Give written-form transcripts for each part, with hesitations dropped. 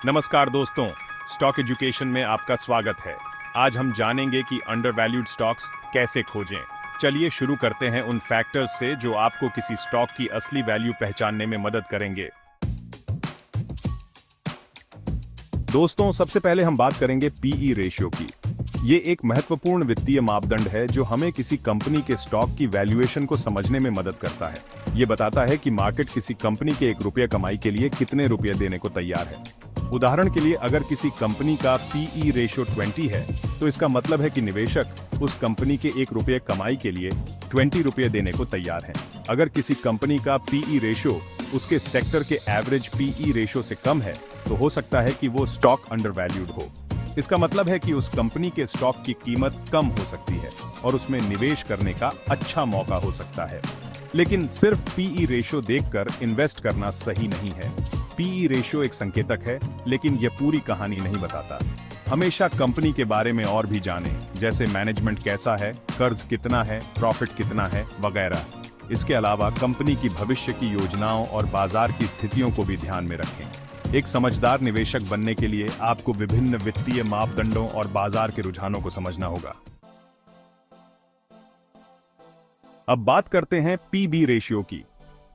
नमस्कार दोस्तों, stock education में आपका स्वागत है। आज हम जानेंगे कि अंडरवैल्यूड स्टॉक्स कैसे खोजें। चलिए शुरू करते हैं उन फैक्टर्स से जो आपको किसी स्टॉक की असली वैल्यू पहचानने में मदद करेंगे। दोस्तों, सबसे पहले हम बात करेंगे पीई रेशियो की। ये एक महत्वपूर्ण वित्तीय मापदंड है जो हमें किसी कंपनी के स्टॉक की वैल्यूएशन को समझने में मदद करता है। ये बताता है कि मार्केट किसी कंपनी के ₹1 कमाई के लिए कितने रुपए देने को तैयार है। उदाहरण के लिए, अगर किसी कंपनी का पीई रेशियो 20 है, तो इसका मतलब है कि निवेशक उस कंपनी के ₹1 कमाई के लिए ₹20 देने को तैयार हैं। अगर किसी कंपनी का पीई रेशियो उसके सेक्टर के एवरेज पीई रेशियो से कम है, तो हो सकता है कि वो स्टॉक अंडरवैल्यूड हो। इसका मतलब है कि उस कंपनी के स्टॉक की कीमत कम हो सकती है और उसमें निवेश करने का अच्छा मौका हो सकता है। लेकिन सिर्फ पीई रेशियो देखकर इन्वेस्ट करना सही नहीं है। पीई रेशियो एक संकेतक है, लेकिन यह पूरी कहानी नहीं बताता। हमेशा कंपनी के बारे में और भी जानें, जैसे मैनेजमेंट कैसा है, कर्ज कितना है, प्रॉफिट कितना है, वगैरह। इसके अलावा कंपनी की भविष्य की योजनाओं और बाजार की स्थितियों को भी ध्यान में रखें। एक समझदार निवेशक बनने के लिए आपको विभिन्न वित्तीय मापदंडों और बाजार के रुझानों को समझना होगा। अब बात करते हैं पीबी रेशियो की।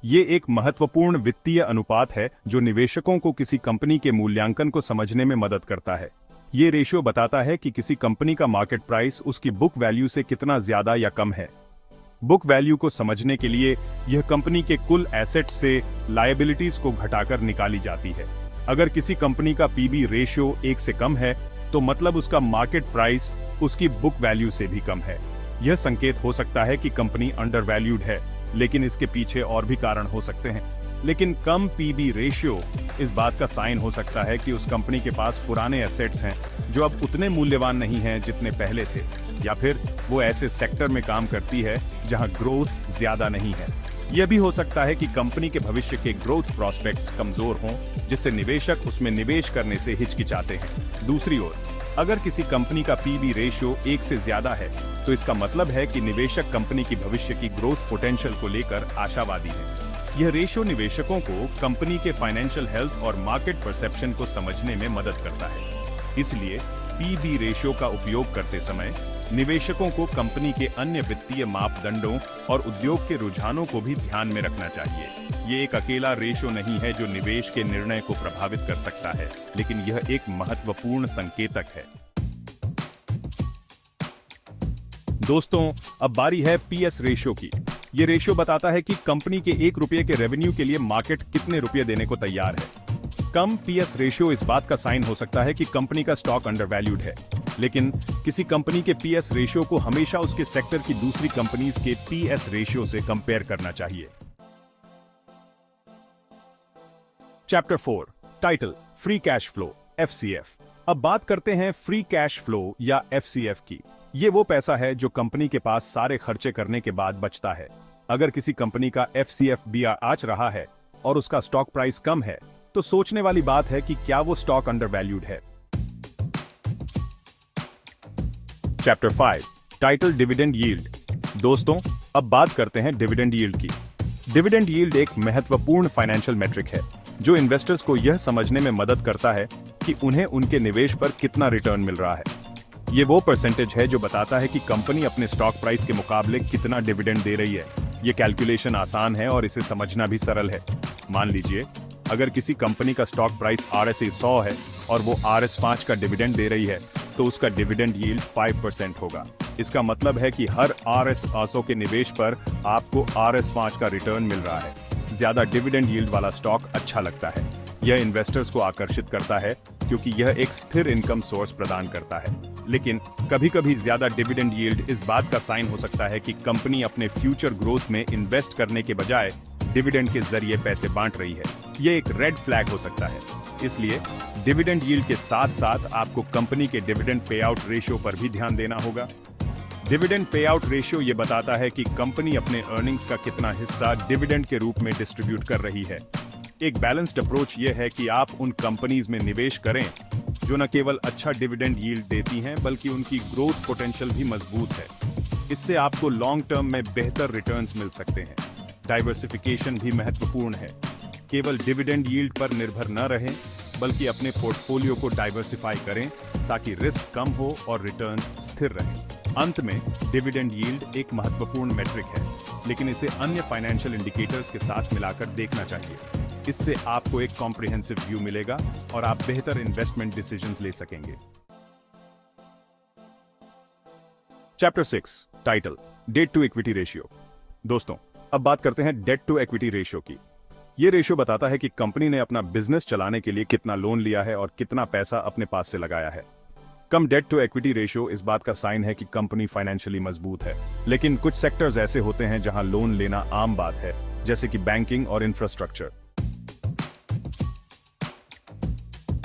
ये एक महत्वपूर्ण वित्तीय अनुपात है जो निवेशकों को किसी कंपनी के मूल्यांकन को समझने में मदद करता है। ये रेशियो बताता है कि किसी कंपनी का मार्केट प्राइस उसकी बुक वैल्यू से कितना ज्यादा या कम है। बुक वैल्यू को समझने के लिए यह कंपनी के कुल एसेट्स से लायबिलिटीज को घटाकर निकाली जाती है। अगर किसी कंपनी का पीबी रेशियो 1 से कम है, तो मतलब उसका मार्केट प्राइस उसकी बुक वैल्यू से भी कम है। यह संकेत हो सकता है कि कंपनी अंडरवैल्यूड है, लेकिन इसके पीछे और भी कारण हो सकते हैं। लेकिन कम पीबी रेशियो इस बात का साइन हो सकता है कि उस कंपनी के पास पुराने एसेट्स हैं जो अब उतने मूल्यवान नहीं हैं जितने पहले थे, या फिर वो ऐसे सेक्टर में काम करती है जहां ग्रोथ ज्यादा नहीं है। यह भी हो सकता है कि कंपनी के भविष्य के ग्रोथ प्रोस्पेक्ट्स कमजोर हों, जिससे निवेशक उसमें निवेश करने से हिचकिचाते हैं। दूसरी ओर, अगर किसी कंपनी का पीबी रेशियो 1 से ज्यादा है, तो इसका मतलब है कि निवेशक कंपनी की भविष्य की ग्रोथ पोटेंशियल को लेकर आशावादी है। यह रेशियो निवेशकों को कंपनी के फाइनेंशियल हेल्थ और मार्केट परसेप्शन को समझने में मदद करता है। इसलिए पीबी रेशियो का उपयोग करते समय निवेशकों को कंपनी के अन्य वित्तीय मापदंडों और उद्योग के रुझानों को भी ध्यान में रखना चाहिए। ये एक अकेला रेशियो नहीं है जो निवेश के निर्णय को प्रभावित कर सकता है, लेकिन यह एक महत्वपूर्ण संकेतक है। दोस्तों, अब बारी है पीएस रेशियो की। ये रेशियो बताता है कि कंपनी के ₹1 के रेवेन्यू के लिए मार्केट कितने रुपए देने को तैयार है। कम पीएस रेशियो इस बात का साइन हो सकता है कि कंपनी का स्टॉक अंडरवैल्यूड है, लेकिन किसी कंपनी के पीएस रेशियो को हमेशा उसके सेक्टर की दूसरी कंपनीज के पीएस रेशियो से कंपेयर करना चाहिए। Chapter 4, title free cash flow, FCF. अब बात करते हैं फ्री कैश फ्लो या एफसीएफ की। ये वो पैसा है जो कंपनी के पास सारे खर्चे करने के बाद बचता है। अगर किसी कंपनी का एफसीएफ बीआर आज रहा है और उसका स्टॉक प्राइस कम है, तो सोचने वाली बात है कि क्या वो स्टॉक अंडरवैल्यूड है। Chapter 5, title dividend yield. दोस्तों, अब बात करते हैं डिविडेंड यील्ड की। डिविडेंड यील्ड एक महत्वपूर्ण फाइनेंशियल मेट्रिक है जो इन्वेस्टर्स को यह समझने में मदद करता है कि उन्हें उनके निवेश पर कितना रिटर्न मिल रहा है। ये वो परसेंटेज है जो बताता है कि कंपनी अपने स्टॉक प्राइस के मुकाबले कितना डिविडेंड दे रही है। ये कैलकुलेशन आसान है और इसे समझना भी सरल है। मान लीजिए, अगर किसी कंपनी का स्टॉक प्राइस RSA 100 है और वो RS 5 का डिविडेंड दे रही है, तो उसका डिविडेंड यील्ड 5% होगा। इसका मतलब है कि हर RS 500 के निवेश पर आपको RS 5 का रिटर्न मिल रहा है। ज्यादा डिविडेंड यील्ड वाला स्टॉक अच्छा लगता है। यह इन्वेस्टर्स को आकर्षित करता है क्योंकि यह एक स्थिर इनकम सोर्स प्रदान करता है। लेकिन कभी-कभी ज्यादा डिविडेंड यील्ड इस बात का साइन हो सकता है कि कंपनी अपने फ्यूचर ग्रोथ में इन्वेस्ट करने के बजाय डिविडेंड के जरिए पैसे बांट रही है। यह एक रेड फ्लैग हो सकता है। इसलिए डिविडेंड यील्ड के साथ साथ आपको कंपनी के डिविडेंड पे आउट रेशियो पर भी ध्यान देना होगा। डिविडेंड पे आउट रेशियो ये बताता है कि कंपनी अपने अर्निंग्स का कितना हिस्सा डिविडेंड के रूप में डिस्ट्रीब्यूट कर रही है। एक बैलेंस्ड अप्रोच ये है कि आप उन कंपनीज में निवेश करें जो न केवल अच्छा डिविडेंड यील्ड देती हैं, बल्कि उनकी ग्रोथ पोटेंशियल भी मजबूत है। इससे आपको लॉन्ग टर्म में बेहतर रिटर्न्स मिल सकते हैं। डाइवर्सिफिकेशन भी महत्वपूर्ण है। केवल डिविडेंड यील्ड पर निर्भर न रहें, बल्कि अपने पोर्टफोलियो को डाइवर्सिफाई करें ताकि रिस्क कम हो और रिटर्न स्थिर रहे। अंत में डिविडेंड यील्ड एक महत्वपूर्ण मेट्रिक है, लेकिन इसे अन्य फाइनेंशियल इंडिकेटर्स के साथ मिलाकर देखना चाहिए। इससे आपको एक कॉम्प्रिहेंसिव व्यू मिलेगा और आप बेहतर इन्वेस्टमेंट डिसीजंस ले सकेंगे। Chapter 6 title debt to equity ratio. दोस्तों, अब बात करते हैं डेट टू इक्विटी रेशियो की। यह रेशियो बताता है कि कंपनी ने अपना बिजनेस चलाने के लिए कितना लोन लिया है और कितना पैसा अपने पास से लगाया है। कम डेट टू इक्विटी रेशियो इस बात का साइन है कि कंपनी फाइनेंशियली मजबूत है, लेकिन कुछ सेक्टर्स ऐसे होते हैं जहां लोन लेना आम बात है, जैसे कि बैंकिंग और इंफ्रास्ट्रक्चर।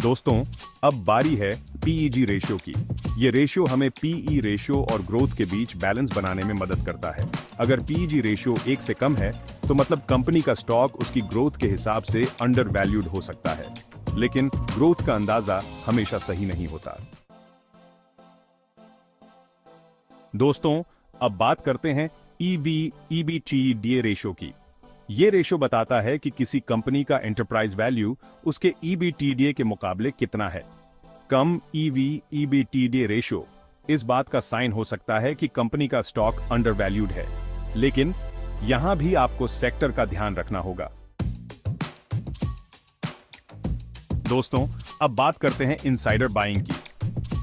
दोस्तों, अब बारी है पीईजी रेशियो की। ये रेशियो हमें पीई रेशियो और ग्रोथ के बीच बैलेंस बनाने में मदद करता है। अगर पीईजी रेशियो 1 से कम है तो मतलब कंपनी का स्टॉक उसकी ग्रोथ के हिसाब से अंडर वैल्यूड हो सकता है, लेकिन ग्रोथ का अंदाजा हमेशा सही नहीं होता। दोस्तों, अब बात करते हैं ईबी-ईबीटीडीए रेशियो की। यह रेशियो बताता है कि किसी कंपनी का एंटरप्राइज वैल्यू उसके ईबीटीडीए के मुकाबले कितना है। कम ईवी-ईबीटीडीए रेशियो इस बात का साइन हो सकता है कि कंपनी का स्टॉक अंडर वैल्यूड है, लेकिन यहां भी आपको सेक्टर का ध्यान रखना होगा। दोस्तों, अब बात करते हैं इनसाइडर बाइंग की।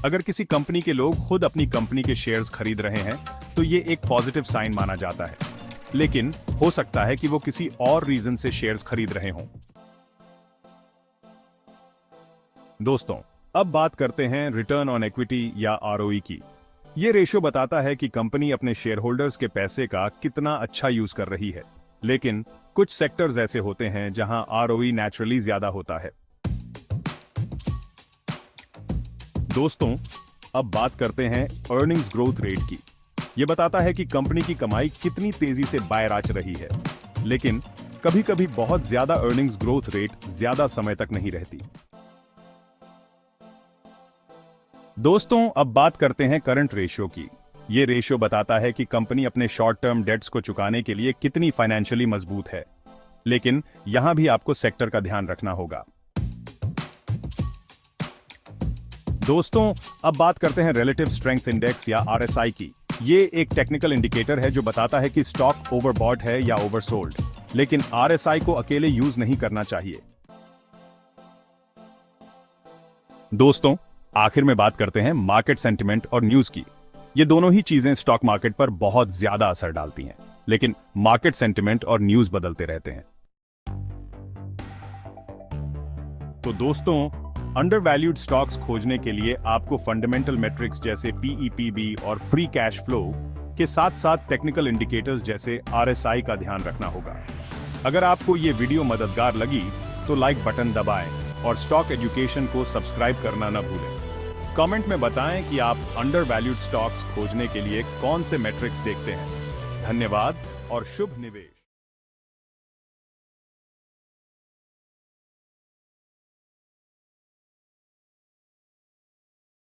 अगर किसी कंपनी के लोग खुद अपनी कंपनी के शेयर्स खरीद रहे हैं तो यह एक पॉजिटिव साइन माना जाता है, लेकिन हो सकता है कि वो किसी और रीजन से शेयर्स खरीद रहे हों। दोस्तों, अब बात करते हैं रिटर्न ऑन इक्विटी या आरओई की। यह रेशियो बताता है कि कंपनी अपने शेयर होल्डर्स के पैसे का कितना अच्छा यूज कर रही है, लेकिन कुछ सेक्टर्स ऐसे होते हैं जहां आरओई नेचुरली ज्यादा होता है। दोस्तों, अब बात करते हैं अर्निंग्स ग्रोथ रेट की। यह बताता है कि कंपनी की कमाई कितनी तेजी से बाहर आ रही है, लेकिन कभी-कभी बहुत ज्यादा अर्निंग्स ग्रोथ रेट ज्यादा समय तक नहीं रहती। दोस्तों, अब बात करते हैं करंट रेशियो की। यह रेशियो बताता है कि कंपनी अपने शॉर्ट टर्म डेट्स को चुकाने के लिए कितनी फाइनेंशियली मजबूत है, लेकिन यहां भी आपको सेक्टर का ध्यान रखना होगा। दोस्तों, अब बात करते हैं रिलेटिव स्ट्रेंथ इंडेक्स या आरएसआई की। यह एक टेक्निकल इंडिकेटर है जो बताता है कि स्टॉक ओवरबॉट है या ओवरसोल्ड, लेकिन आरएसआई को अकेले यूज नहीं करना चाहिए। दोस्तों, आखिर में बात करते हैं मार्केट सेंटिमेंट और न्यूज की। ये दोनों ही चीजें स्टॉक मार्केट पर बहुत ज्यादा असर डालती हैं, लेकिन मार्केट सेंटिमेंट और न्यूज बदलते रहते हैं। तो दोस्तों, अंडरवैल्यूड स्टॉक्स खोजने के लिए आपको फंडामेंटल मेट्रिक्स जैसे पीईपीबी और फ्री कैश फ्लो के साथ साथ टेक्निकल इंडिकेटर्स जैसे आरएसआई का ध्यान रखना होगा। अगर आपको ये वीडियो मददगार लगी तो लाइक बटन दबाएं और स्टॉक एजुकेशन को सब्सक्राइब करना न भूलें। कमेंट में बताएं कि आप अंडरवैल्यूड स्टॉक्स खोजने के लिए कौन से मेट्रिक्स देखते हैं। धन्यवाद और शुभ निवेश।